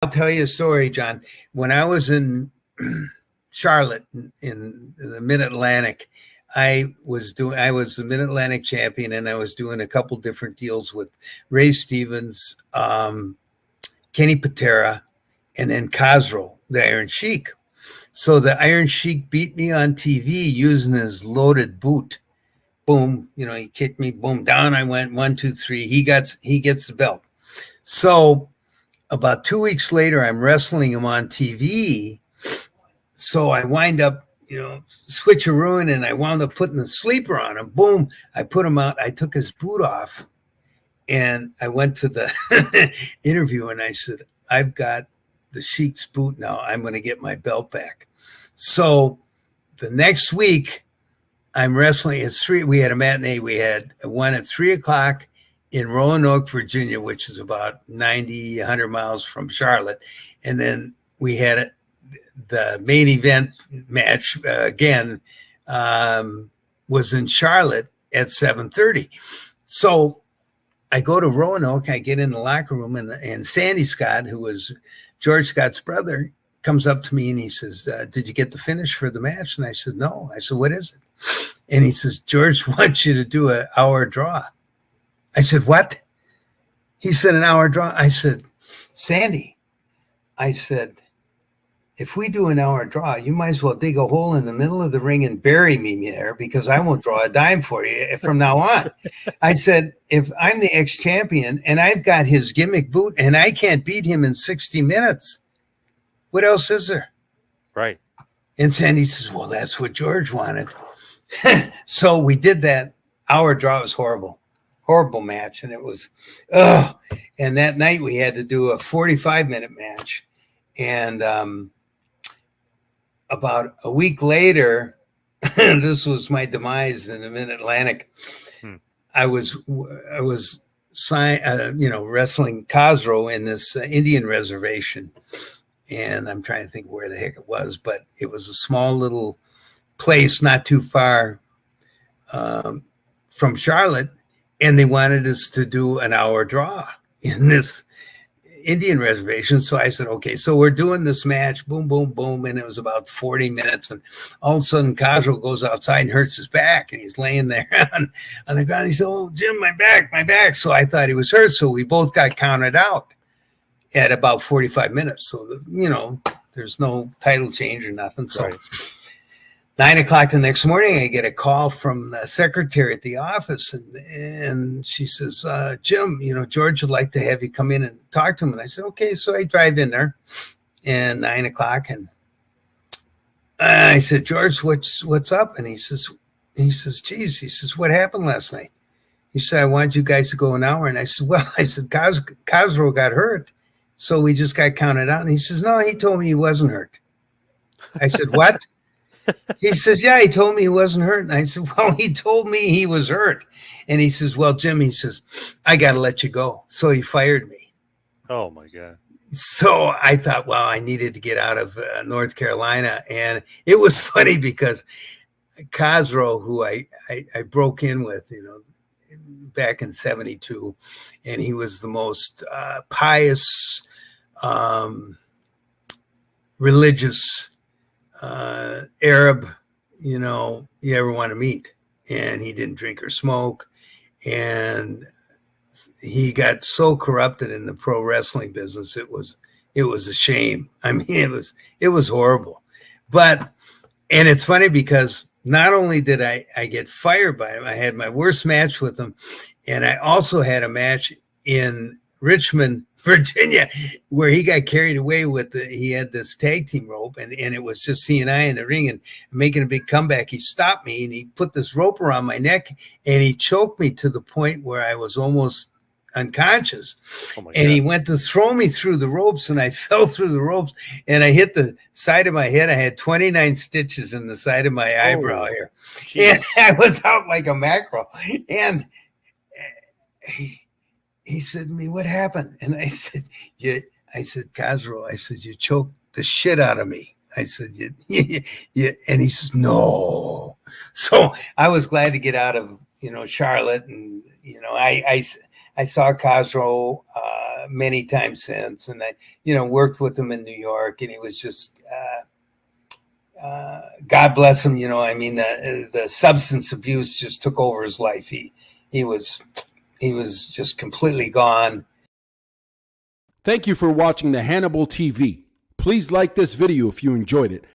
I'll tell you a story, John. When I was in Charlotte in the Mid Atlantic, I was the Mid Atlantic champion, and I was doing a couple different deals with Ray Stevens, Kenny Patera, and then Khosrow, the Iron Sheik. So the Iron Sheik beat me on TV using his loaded boot. Boom, he kicked me. Boom, down I went. 1, 2, 3. He gets the belt. So about 2 weeks later, I'm wrestling him on TV. So I wind up, switcherooing, and I wound up putting a sleeper on him. Boom, I put him out. I took his boot off, and I went to the interview, and I said, I've got the Sheik's boot now. I'm going to get my belt back. So the next week, I'm wrestling at 3. We had a matinee. We had one at 3:00 in Roanoke, Virginia, which is about 90, 100 miles from Charlotte. And then we had the main event match again was in Charlotte at 7:30. So I go to Roanoke, I get in the locker room, and Sandy Scott, who was George Scott's brother, comes up to me and he says, did you get the finish for the match? And I said, no. I said, what is it? And he says, George wants you to do an hour draw. I said, what? He said, an hour draw. I said, Sandy, I said, if we do an hour draw, you might as well dig a hole in the middle of the ring and bury me there, because I won't draw a dime for you from now on. I said, if I'm the ex-champion and I've got his gimmick boot and I can't beat him in 60 minutes, what else is there? Right. And Sandy says, well, that's what George wanted. So we did that hour draw. It was horrible match. And it was, and that night we had to do a 45-minute match. And about a week later, this was my demise in the Mid Atlantic. I was wrestling Khosrow in this Indian reservation. And I'm trying to think where the heck it was, but it was a small little place not too far from Charlotte. And they wanted us to do an hour draw in this Indian reservation. So I said, okay, so we're doing this match, boom, boom, boom. And it was about 40 minutes. And all of a sudden, Khosrow goes outside and hurts his back. And he's laying there on the ground. He said, oh, Jim, my back. So I thought he was hurt. So we both got counted out at about 45 minutes. So, there's no title change or nothing. So Right. 9:00 the next morning, I get a call from the secretary at the office, and she says, Jim, George would like to have you come in and talk to him. And I said, okay. So I drive in there, and 9:00, and I said, George, what's up? And he says, geez, he says, what happened last night? He said, I wanted you guys to go an hour. And I said, Khosrow got hurt, so we just got counted out. And he says, no, he told me he wasn't hurt. I said, what? He says, yeah, he told me he wasn't hurt. And I said, well, he told me he was hurt. And he says, well, Jim, he says, I got to let you go. So he fired me. Oh, my God. So I thought, well, I needed to get out of North Carolina. And it was funny because Khosrow, who I broke in with, back in 72, and he was the most pious, religious Arab, you ever want to meet. And he didn't drink or smoke. And he got so corrupted in the pro wrestling business. It was a shame. I mean, it was horrible. And it's funny because not only did I get fired by him, I had my worst match with him. And I also had a match in Richmond, Virginia, where he got carried away he had this tag team rope, and it was just he and I in the ring and making a big comeback. He stopped me and he put this rope around my neck and he choked me to the point where I was almost unconscious. Oh my and God. He went to throw me through the ropes, and I fell through the ropes and I hit the side of my head. I had 29 stitches in the side of my eyebrow here. Geez. And I was out like a mackerel. And he said to me, what happened? And I said, Khosrow, I said, you choked the shit out of me. I said, yeah. And he says, no. So I was glad to get out of, Charlotte. And, I saw Khosrow many times since, and I, worked with him in New York, and he was just, God bless him. I mean, the substance abuse just took over his life. He was just completely gone. Thank you for watching the Hannibal TV. Please like this video if you enjoyed it.